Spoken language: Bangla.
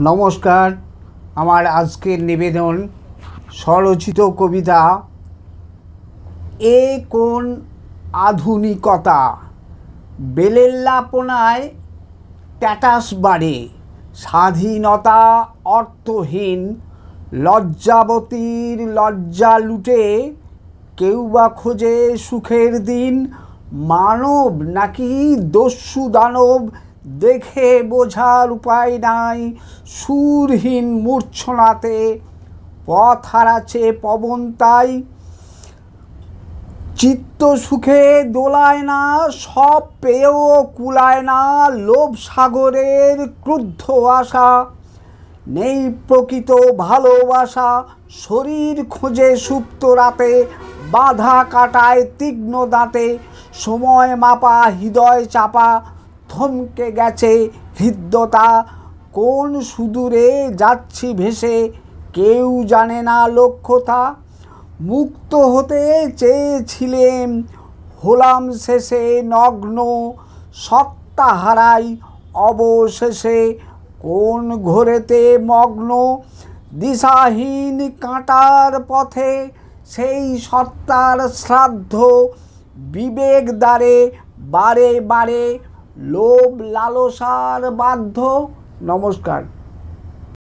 নমস্কার। আমার আজকের নিবেদন স্বরচিত কবিতা এ কোন আধুনিকতা। বেলেল্লাপনায় ট্যাটাস বাড়ে, স্বাধীনতা অর্থহীন, লজ্জাবতীর লজ্জা লুটে কেউ বা খোঁজে সুখের দিন। মানব নাকি দস্যু দানব দেখে বোঝার উপায় নাই, সুরহীন মূর্ছনাতে পথ হারাচ্ছে পবন তাই। চিত্ত সুখে দোলায় না, সব পেয়েও কুলায় না, লোভ সাগরের ক্রুদ্ধ আশা, নেই প্রকৃত ভালোবাসা। শরীর খোঁজে সুপ্ত রাতে, বাধা কাটায় তীক্ষ্ণ দাঁতে, সময় মাপা হৃদয় চাপা, থমকে গেছে হৃদ্যতা। কোন সুদূরে যাচ্ছি ভেসে, কেউ জানে না লক্ষ্যতা। মুক্ত হতে চেয়েছিলেম, হলাম শেষে নগ্ন, সত্তা হারাই অবশেষে কোন ঘোরেতে মগ্ন। দিশাহীন কাঁটার পথে সেই সত্তার শ্রাদ্ধ, বিবেক দ্বারে বারে বারে লোভ লালসার বাধ্য। নমস্কার।